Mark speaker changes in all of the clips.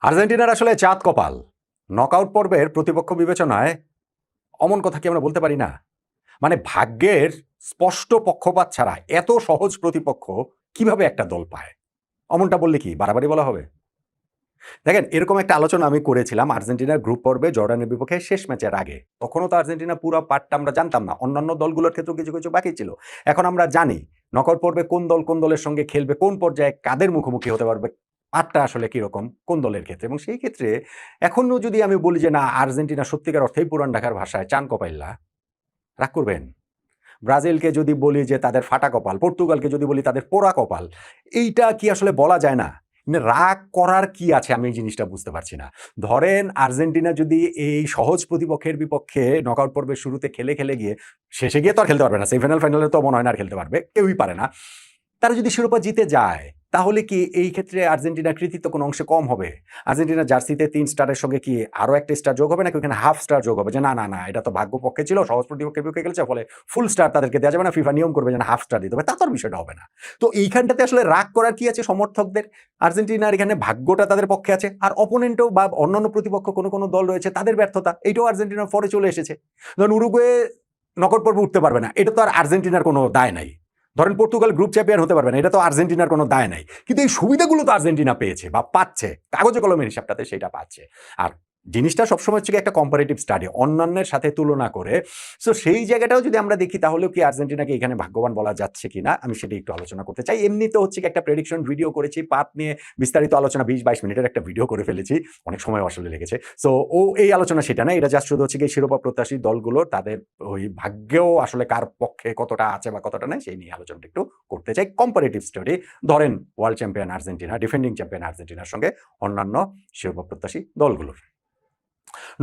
Speaker 1: আর্জেন্টিনার আসলে চাঁদ কপাল। নকআউট পর্বের প্রতিপক্ষ বিবেচনায় অমন কথা কি আমরা বলতে পারি না? মানে ভাগ্যের স্পষ্ট পক্ষপাত ছাড়া এত সহজ প্রতিপক্ষ কিভাবে একটা দল পায়? অমনটা বললে কি বাড়াবাড়ি বলা হবে? দেখেন, এরকম একটা আলোচনা আমি করেছিলাম আর্জেন্টিনার গ্রুপ পর্বে জর্ডানের বিপক্ষে শেষ ম্যাচের আগে। তখনও তো আর্জেন্টিনা পুরো পার্টটা আমরা জানতাম না। অন্যান্য দলগুলোর ক্ষেত্রেও কিছু, কিছু বাকি ছিল। এখন আমরা জানি নকআউট পর্বে কোন দল কোন দলের সঙ্গে খেলবে, কোন পর্যায়ে কাদের মুখোমুখি হতে পারবে, পার্টটা আসলে কিরকম কোন দলের ক্ষেত্রে। এবং সেই ক্ষেত্রে এখনো যদি আমি বলি যে না, আর্জেন্টিনা সত্যিকার অর্থেই পুরান ঢাকার ভাষায় চান কপাইল্লা, রাগ করবেন? ব্রাজিলকে যদি বলি যে তাদের ফাটা কপাল, পর্তুগালকে যদি বলি তাদের পোড়া কপাল, এইটা কি আসলে বলা যায় না? মানে রাগ করার কি আছে আমি এই জিনিসটা বুঝতে পারছি না। ধরেন আর্জেন্টিনা যদি এই সহজ প্রতিপক্ষের বিপক্ষে নকআউট পর্বের শুরুতে খেলে, খেলে গিয়ে শেষে গিয়ে তো আর খেলতে পারবে না। সেমিফাইনাল ফাইনালে তো মনে হয় না আর খেলতে পারবে। কেউই পারে না। তারা যদি শিরোপা জিতে যায়, তাহলে কি এই ক্ষেত্রে আর্জেন্টিনার কৃতিত্ব কোনো অংশে কম হবে? আর্জেন্টিনার জার্সিতে ৩ স্টারের সঙ্গে কি আরো একটা স্টার যোগ হবে, নাকি ওখানে হাফ স্টার যোগ হবে? যে না, না, না, এটা তো ভাগ্য পক্ষে ছিল, সহজ প্রতিপক্ষের বিপক্ষে খেলেছে, ফলে ফুল স্টার তাদেরকে দেওয়া যাবে না, ফিফা নিয়ম করবে যেন হাফ স্টার দিতে হবে। তা তো আর বিষয়টা হবে না। তো এইখানটাতে আসলে রাগ করার কি আছে সমর্থকদের? আর্জেন্টিনার এখানে ভাগ্যটা তাদের পক্ষে আছে, আর অপোনেন্টও বা অন্যান্য প্রতিপক্ষ কোনো কোনো দল রয়েছে তাদের ব্যর্থতা, এইটাও আর্জেন্টিনার পরে চলে এসেছে। ধরুন উরুগুয়ে নকআউট পর্বে উঠতে পারবে না, এটা তো আর আর্জেন্টিনার কোনো দায় নাই। ধরেন পর্তুগাল গ্রুপ চ্যাম্পিয়ন হতে পারবে না, এটা তো আর্জেন্টিনার কোনো দায় নাই। কিন্তু এই সুবিধাগুলো তো আর্জেন্টিনা পেয়েছে বা পাচ্ছে, কাগজে কলমের হিসাবটাতে সেটা পাচ্ছে। আর জিনিসটা সবসময় হচ্ছে একটা কম্পারেটিভ স্টাডি, অন্যান্যের সাথে তুলনা করে। সো সেই জায়গাটাও যদি আমরা দেখি, তাহলেও কি আর্জেন্টিনাকে এখানে ভাগ্যবান বলা যাচ্ছে কিনা, আমি সেটা একটু আলোচনা করতে চাই। এমনিতে হচ্ছে একটা প্রেডিকশন ভিডিও করেছি, পাত নিয়ে বিস্তারিত আলোচনা ২০-২২ মিনিটের একটা ভিডিও করে ফেলেছি, অনেক সময় আসলে লেগেছে। সো এই আলোচনা সেটা না, এটা জাস্ট শুধু হচ্ছে শিরোপা প্রত্যাশী দলগুলো তাদের ওই ভাগ্যেও আসলে কার পক্ষে কতটা আছে বা কতটা নেই সেই নিয়ে আলোচনাটা একটু করতে চাই। কম্পারেটিভ স্টাডি, ধরেন world champion Argentina, defending champion আর্জেন্টিনার সঙ্গে অন্যান্য শিরোপা প্রত্যাশী দলগুলোর।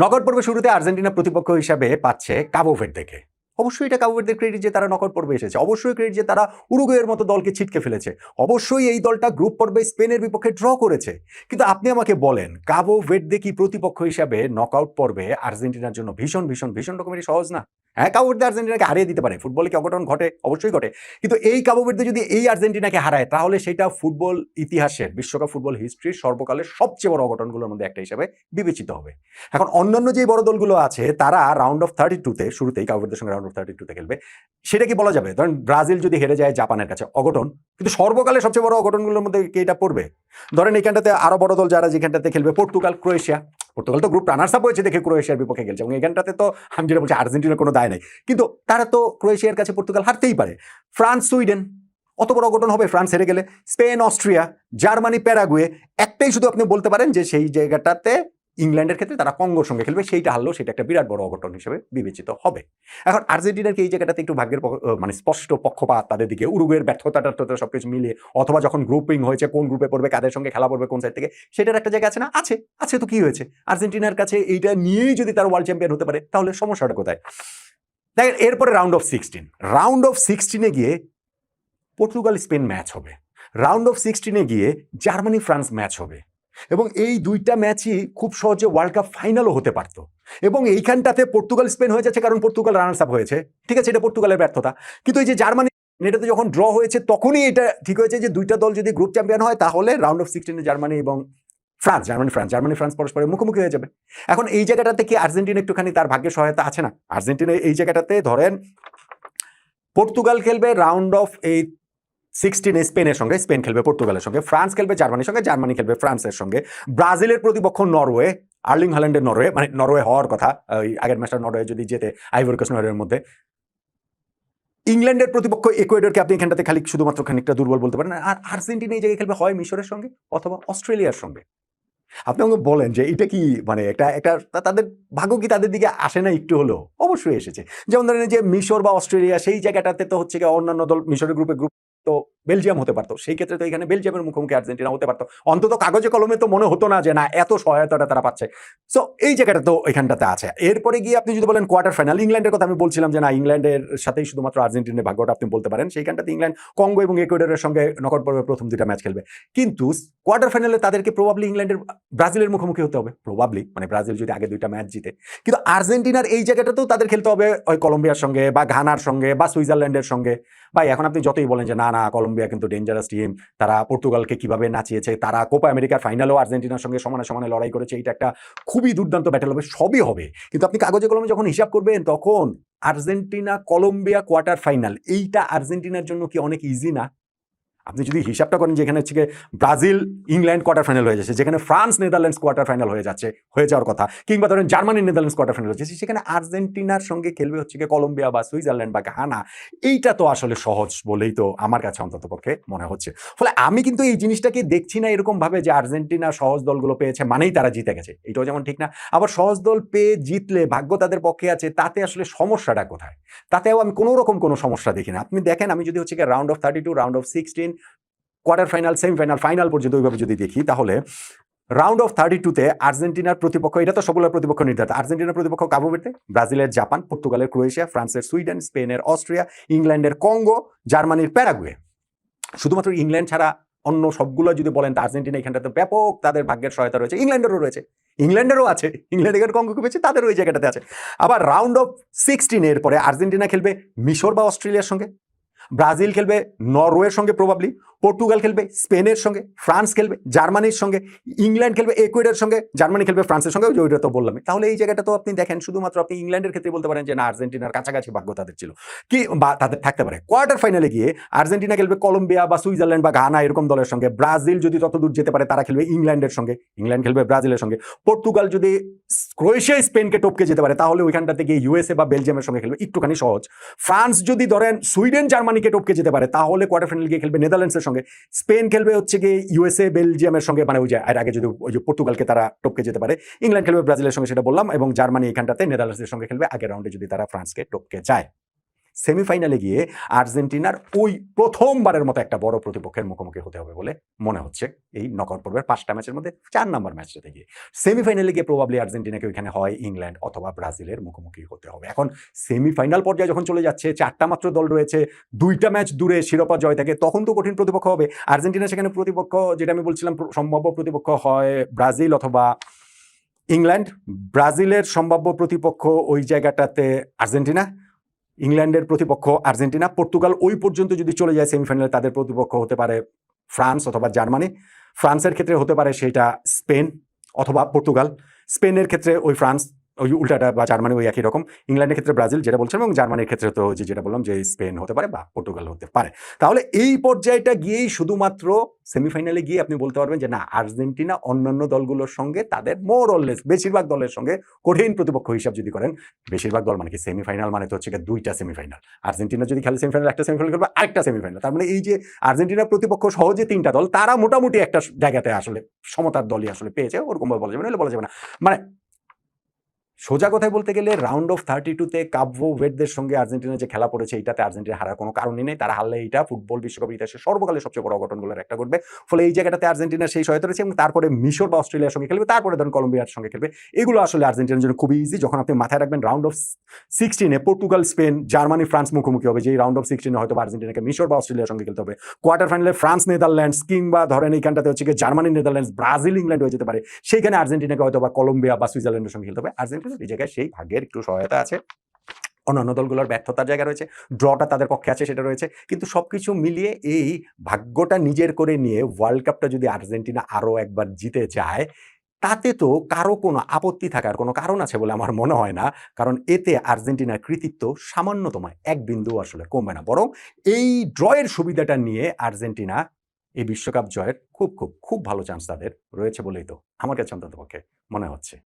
Speaker 1: নকআউট পর্বের শুরুতে আর্জেন্টিনা প্রতিপক্ষ হিসাবে পাচ্ছে কাবো ভের্দেকে। অবশ্যই এটা কাবো ভের্দের ক্রেডিট যে তারা নকআউট পর্বে এসেছে, অবশ্যই ক্রেডিট যে তারা উরুগুয়ের মতো দলকে ছিটকে ফেলেছে, অবশ্যই এই দলটা গ্রুপ পর্বে স্পেনের বিপক্ষে ড্র করেছে। কিন্তু আপনি আমাকে বলেন, কাবো ভের্দে কি প্রতিপক্ষ হিসাবে নকআউট পর্বে আর্জেন্টিনার জন্য ভীষণ ভীষণ ভীষণ রকমেরই সহজ না? হ্যাঁ, কাবো ভের্দে আর্জেন্টিনাকে হারিয়ে দিতে পারে, ফুটবলে কি অঘটন ঘটে? অবশ্যই ঘটে। কিন্তু এই কাবো ভের্দে যদি এই আর্জেন্টিনাকে হারায়, তাহলে সেটা ফুটবল ইতিহাসের, বিশ্বকাপ ফুটবল হিস্ট্রির সর্বকালের সবচেয়ে বড় অঘটনগুলোর মধ্যে একটা হিসেবে বিবেচিত হবে। এখন অন্যান্য যে বড় দলগুলো আছে তারা রাউন্ড অফ 32-তে শুরুতেই কাবো ভের্দের সঙ্গে রাউন্ড অফ 32-তে খেলবে, সেটা কি বলা যাবে? ধরেন ব্রাজিল যদি হেরে যায় জাপানের কাছে, অঘটন। কিন্তু সর্বকালের সবচেয়ে বড় অঘটনগুলোর মধ্যে কি এটা পড়বে? ধরেন এখানটাতে আরো বড় দল যারা যেখানটাতে খেলবে, পর্তুগাল, ক্রোয়েশিয়া। পর্তুগাল তো গ্রুপ রানার্স আপ হয়েছে দেখে ক্রোয়েশিয়ার বিপক্ষে খেলছে, এবং এখানটাতে তো আমি যেটা বলছি আর্জেন্টিনার কোনো দায় নাই, কিন্তু তারা তো ক্রোয়েশিয়ার কাছে পর্তুগাল হারতেই পারে। ফ্রান্স, সুইডেন, অত বড় অঘটন হবে ফ্রান্স হেরে গেলে? Spain, Austria, Germany, Paraguay. একটাই শুধু আপনি বলতে পারেন যে সেই জায়গাটাতে ইংল্যান্ডের ক্ষেত্রে তারা কঙ্গোর সঙ্গে খেলবে, সেইটা হারলেও সেটা একটা বিরাট বড় অঘটন হিসেবে বিবেচিত হবে। এখন আর্জেন্টিনার কি এই জায়গাটাতে একটু ভাগ্যের মানে স্পষ্ট পক্ষপাত তাদের দিকে, উরুগুয়ের ব্যর্থতা সবকিছু মিলিয়ে, অথবা যখন গ্রুপিং হয়েছে কোন গ্রুপে পড়বে, কাদের সঙ্গে খেলা পড়বে, কোন সাইড থেকে, সেটার একটা জায়গা আছে না? আছে। আছে তো কি হয়েছে? আর্জেন্টিনার কাছে এইটা নিয়েই যদি তারা ওয়ার্ল্ড চ্যাম্পিয়ন হতে পারে, তাহলে সমস্যাটা কোথায়? দেখেন, এরপরে রাউন্ড অফ 16 গিয়ে পর্তুগাল স্পেন ম্যাচ হবে। রাউন্ড অফ 16 গিয়ে জার্মানি ফ্রান্স ম্যাচ হবে, এবং এই দুইটা ম্যাচই খুব সহজে ওয়ার্ল্ড কাপ ফাইনালও হতে পারত। এবং এইখানটাতে পর্তুগাল স্পেন হয়ে যাচ্ছে কারণ পর্তুগাল রানার্স আপ হয়েছে, ঠিক আছে, এটা পর্তুগালের ব্যর্থতা। কিন্তু এই যে জার্মানি, এটাতে যখন ড্র হয়েছে তখনই এটা ঠিক হয়েছে যে দুইটা দল যদি গ্রুপ চ্যাম্পিয়ন হয়, তাহলে রাউন্ড অফ 16 জার্মানি এবং জার্মানি ফ্রান্স পরস্পরের মুখোমুখি হয়ে যাবে। এখন এই জায়গাটাতে কি আর্জেন্টিনা একটুখানি তার ভাগ্যের সহায়তা আছে না? আর্জেন্টিনা এই জায়গাটাতে ধরেন পর্তুগাল খেলবে রাউন্ড অফ 16 স্পেনের সঙ্গে, স্পেন খেলবে পর্তুগালের সঙ্গে, ফ্রান্স খেলবে জার্মানির সঙ্গে, জার্মানি খেলবে ফ্রান্সের সঙ্গে, ব্রাজিলের প্রতিপক্ষ নরওয়ে, আর্লিং হল্যান্ডের নরওয়ে, মানে নরওয়ে হওয়ার কথা, ওই আগের ম্যাচটা নরওয়ে যদি যেতে, আইভরি কোস্ট নরওয়ের মধ্যে। ইংল্যান্ডের প্রতিপক্ষ ইকুয়েডরকে আপনি এখানটাতে খালি শুধুমাত্র খানিকটা দুর্বল বলতে পারেন। আর আর্জেন্টিনা এই জায়গায় খেলবে হয় মিশরের সঙ্গে অথবা অস্ট্রেলিয়ার সঙ্গে। আপনি আমাকে বলেন যে এটা কি মানে একটা একটা তাদের ভাগ্য কি তাদের দিকে আসে না একটু হলেও? অবশ্যই এসেছে। যেমন ধরেন যে মিশর বা অস্ট্রেলিয়া, সেই জায়গাটাতে তো হচ্ছে অন্যান্য দল, মিশরের গ্রুপ তো বেলজিয়াম হতে পারতো, সেই ক্ষেত্রে তো এখানে বেলজিয়ামের মুখোমুখি আর্জেন্টিনা হতে পারতো। অন্তত কাগজে কলমে তো মনে হতো না যে না, এত সহায়তাটা তারা পাচ্ছে। সো এই জায়গাটা তো এখানটাতে আছে। এরপরে গিয়ে আপনি যদি বলেন কোয়ার্টার ফাইনাল, ইংল্যান্ডের কথা আমি বলছিলাম যে না, ইংল্যান্ডের সাথেই শুধুমাত্র আর্জেন্টিনার ভাগ্যটা আপনি বলতে পারেন। সেইখানটাতে ইংল্যান্ড কঙ্গো এবং ইকুয়েডরের সঙ্গে নকআউট পর্বের প্রথম দুইটা ম্যাচ খেলবে, কিন্তু কোয়ার্টার ফাইনালে তাদেরকে প্রবাবলি ইংল্যান্ডের ব্রাজিলের মুখোমুখি হতে হবে প্রবাবলি, মানে ব্রাজিল যদি আগে 2টা ম্যাচ জিতে। কিন্তু আর্জেন্টিনার এই জায়গাটাতেও তাদের খেলতে হবে ওই কলম্বিয়ার সঙ্গে বা ঘানার সঙ্গে বা সুইজারল্যান্ডের সঙ্গে। ভাই এখন আপনি যতই বলেন যে না না কলম্বিয়া কিন্তু ডেঞ্জারাস টিম, তারা পর্তুগালকে কিভাবে নাচিয়েছে, তারা কোপা আমেরিকার ফাইনালেও আর্জেন্টিনার সঙ্গে সমানে সমানে লড়াই করেছে, এটা একটা খুবই দুর্দান্ত ব্যাটেল হবে, সবই হবে। কিন্তু আপনি কাগজে কলমে যখন হিসাব করবেন তখন আর্জেন্টিনা কলম্বিয়া কোয়ার্টার ফাইনাল, এইটা আর্জেন্টিনার জন্য কি অনেক ইজি না? আপনি যদি হিসাবটা করেন যেখানে হচ্ছে ব্রাজিল ইংল্যান্ড কোয়ার্টার ফাইনাল হয়ে যাচ্ছে, যেখানে ফ্রান্স নেদারল্যান্ডস কোয়ার্টার ফাইনাল হয়ে যাওয়ার কথা, কিংবা ধরেন জার্মানি নেদারল্যান্ডস কোয়ার্টার ফাইনাল হয়ে যাচ্ছে, সেখানে আর্জেন্টিনার সঙ্গে খেলবে হচ্ছে কলম্বিয়া বা সুইজারল্যান্ড বা ঘানা। এইটা তো আসলে সহজ বলেই তো আমার কাছে অন্তত পক্ষে মনে হচ্ছে। ফলে আমি কিন্তু এই জিনিসটাকে দেখছি না এরকম ভাবে যে আর্জেন্টিনা সহজ দলগুলো পেয়েছে মানেই তারা জিতে গেছে, এটাও যেমন ঠিক না। আবার সহজ দল পেয়ে জিতলে ভাগ্য তাদের পক্ষে আছে, তাতে আসলে সমস্যাটা কোথায়? তাতেও আমি কোনো রকম কোনো সমস্যা দেখি না। আপনি দেখেন, আমি যদি হচ্ছে round of 32, round of 16, quarter final, semifinal, final পর্যন্ত ওইভাবে যদি দেখি, তাহলে রাউন্ড অফ 32-তে আর্জেন্টিনার প্রতিপক্ষ, এটা তো সবগুলোর প্রতিপক্ষ নির্ধারিত, আর্জেন্টিনার প্রতিপক্ষ কাবো ভের্দে, ব্রাজিলের জাপান, পর্তুগালের ক্রোয়েশিয়া, ফ্রান্সের সুইডেন, স্পেনের অস্ট্রিয়া, ইংল্যান্ডের কঙ্গো, জার্মানির প্যারাগুয়ে। শুধুমাত্র ইংল্যান্ড ছাড়া অন্য সবগুলো যদি বলেন, আর্জেন্টিনা এখানটাতে ব্যাপক তাদের ভাগ্যের সহায়তা রয়েছে, ইংল্যান্ডেরও আছে, ইংল্যান্ডের কঙ্গোকে পেয়েছে, তাদের ওই জায়গাটাতে আছে। আবার রাউন্ড অফ 16 পরে আর্জেন্টিনা খেলবে মিশর বা অস্ট্রেলিয়ার সঙ্গে, ব্রাজিল খেলবে নরওয়ের সঙ্গে প্রবাবলি, পর্তুগাল খেলবে স্পেনের সঙ্গে, ফ্রান্স খেলবে জার্মানির সঙ্গে, ইংল্যান্ড খেলবে ইকুয়েডরের সঙ্গে, জার্মানি খেলবে ফ্রান্সের সঙ্গে, ওইটা তো বললাম। তাহলে এই জায়গাটা তো আপনি দেখেন, শুধুমাত্র আপনি ইংল্যান্ডের ক্ষেত্রে বলতে পারেন যে না আর্জেন্টিনার কাছাকাছি ভাগ্য তাদের ছিল কি বা তাদের থাকতে পারে। কোয়ার্টার ফাইনালে গিয়ে আর্জেন্টিনা খেলবে কলম্বিয়া বা সুইজারল্যান্ড বা ঘানা এরকম দলের সঙ্গে, ব্রাজিল যদি তত দূর যেতে পারে তারা খেলবে ইংল্যান্ডের সঙ্গে, ইংল্যান্ড খেলবে ব্রাজিলের সঙ্গে, পর্তুগাল যদি ক্রোয়েশিয়া স্পেনকে টপকে যেতে পারে তাহলে ওইখানটাতে গিয়ে ইউএসএ বা বেলজিয়ামের সঙ্গে খেলবে, একটুখানি সহজ। ফ্রান্স যদি ধরেন সুইডেন জার্মানিকে টপকে যেতে পারে তাহলে কোয়ার্টার ফাইনাল গিয়ে খেলবে নেদারল্যান্ডসের সঙ্গে, স্পেন খেলবে হচ্ছে গিয়ে ইউএসএ বেলজিয়ামের সঙ্গে, মানে ওই যে এর আগে যদি ওই যে পর্তুগালকে তারা টপকে যেতে পারে, ইংল্যান্ড খেলবে ব্রাজিলের সঙ্গে, সেটা বললাম, এবং জার্মানি এখানটাতে নেদারল্যান্ডসের সঙ্গে খেলবে আগের রাউন্ডে যদি তারা ফ্রান্সকে টপকে যায়। সেমিফাইনালে গিয়ে আর্জেন্টিনার ওই প্রথমবারের মতো একটা বড় প্রতিপক্ষের মুখোমুখি হতে হবে বলে মনে হচ্ছে এই নকআউট পর্বের 5টা ম্যাচের মধ্যে 4 নম্বর ম্যাচটাতে গিয়ে। সেমিফাইনালে গিয়ে প্রবাবলি আর্জেন্টিনাকে ওইখানে হয় ইংল্যান্ড অথবা ব্রাজিলের মুখোমুখি হতে হবে। এখন সেমিফাইনাল পর্যায়ে যখন চলে যাচ্ছে, 4টা মাত্র দল রয়েছে, 2টা ম্যাচ দূরে শিরোপা জয় থেকে, তখন তো কঠিন প্রতিপক্ষ হবে আর্জেন্টিনা। সেখানে প্রতিপক্ষ যেটা আমি বলছিলাম সম্ভাব্য প্রতিপক্ষ হয় ব্রাজিল অথবা ইংল্যান্ড। ব্রাজিলের সম্ভাব্য প্রতিপক্ষ ওই জায়গাটাতে আর্জেন্টিনা, ইংল্যান্ডের প্রতিপক্ষ আর্জেন্টিনা, পর্তুগাল ওই পর্যন্ত যদি চলে যায় সেমিফাইনালে তাদের প্রতিপক্ষ হতে পারে ফ্রান্স অথবা জার্মানি, ফ্রান্সের ক্ষেত্রে হতে পারে সেটা স্পেন অথবা পর্তুগাল, স্পেনের ক্ষেত্রে ওই ফ্রান্স ওই উল্টাটা বা জার্মানি ওই একই রকম, ইংল্যান্ডের ক্ষেত্রে ব্রাজিল যেটা বলছিলাম, এবং জার্মানির ক্ষেত্রে তো যেটা বললাম যে স্পেন হতে পারে বা পর্তুগাল হতে পারে। তাহলে এই পর্যায়টা গিয়েই শুধুমাত্র সেমিফাইনালে গিয়ে আপনি বলতে পারবেন যে না আর্জেন্টিনা অন্যান্য দলগুলোর সঙ্গে তাদের মোর অর লেস বেশিরভাগ দলের সঙ্গে কঠিন প্রতিপক্ষ হিসাব যদি করেন, বেশিরভাগ দল মানে কি সেমিফাইনাল মানে তো হচ্ছে 2টা সেমিফাইনাল, আর্জেন্টিনা যদি খেলে সেমিফাইনাল, একটা সেমিফাইনাল খেলবে আরেকটা সেমিফাইনাল, তার মানে এই যে আর্জেন্টিনার প্রতিপক্ষ সহজে 3টা দল, তারা মোটামুটি একটা জায়গাতে আসলে সমতার দলই আসলে পেয়েছে, ওরকম বলা যাবে না, বলা যাবে না। মানে সোজা কথায় বলতে গেলে রাউন্ড অফ 32-তে কাবো ভের্দের সঙ্গে আর্জেন্টিনা যে খেলা পড়েছে, এটাতে আর্জেন্টিনা হারার কোনো কারণই নেই। তারা হারলে এটা ফুটবল বিশ্বকাপের ইতিহাসে সর্বকালের সবচেয়ে বড় অঘটনগুলোর একটা ঘটবে। ফলে এই জায়গাটাতে আর্জেন্টিনার সেই সহায়তা রয়েছে, এবং তারপরে মিশর বা অস্ট্রেলিয়ার সঙ্গে খেলবে, তারপরে ধরুন কলম্বিয়ার সঙ্গে খেলবে। এগুলো আসলে আর্জেন্টিনার জন্য খুবই ইজি। যখন আপনি মাথায় রাখবেন রাউন্ড অফ 16-এ পর্তুগাল, স্পেন, জার্মানি, ফ্রান্স মুখোমুখি হবে, যে রাউন্ড অফ 16-এ হয়তো আর্জেন্টিনাকে মিশর বা অস্ট্রেলিয়ার সঙ্গে খেলতে হবে। কোয়ার্টার ফাইনালে ফ্রান্স নেদারল্যান্ডস, কিংবা ধরেন এইখানটাতে হচ্ছে জার্মানি নেদারল্যান্ডস, ব্রাজিল ইংল্যান্ড হয়ে যেতে পারে, সেইখানে আর্জেন্টিনাকে হয়তো বা কলম্বিয়া বা সুইজারল্যান্ডের সঙ্গে খেলতে হবে। আর্জেন্টিনার এই জায়গায় সেই ভাগ্যের একটু সহায়তা আছে, অন্যান্য দলগুলোর ব্যর্থতার জায়গা রয়েছে, ড্রটা তাদের পক্ষে আছে সেটা রয়েছে, কিন্তু সবকিছু মিলিয়ে এই ভাগ্যটা নিজের করে নিয়ে ওয়ার্ল্ড কাপটা যদি আর্জেন্টিনা আরো একবার জিতে যায়, তাতে তো কারো কোনো আপত্তি থাকার কোনো কারণ আছে বলে আমার মনে হয় না। কারণ এতে আর্জেন্টিনার কৃতিত্ব সামান্যতম 1 বিন্দু আসলে কমবে না, বরং এই ড্রয়ের সুবিধাটা নিয়ে আর্জেন্টিনা এই বিশ্বকাপ জয়ের খুব খুব খুব ভালো চান্স তাদের রয়েছে বলেই তো আমার কাছে অন্তত পক্ষে মনে হচ্ছে।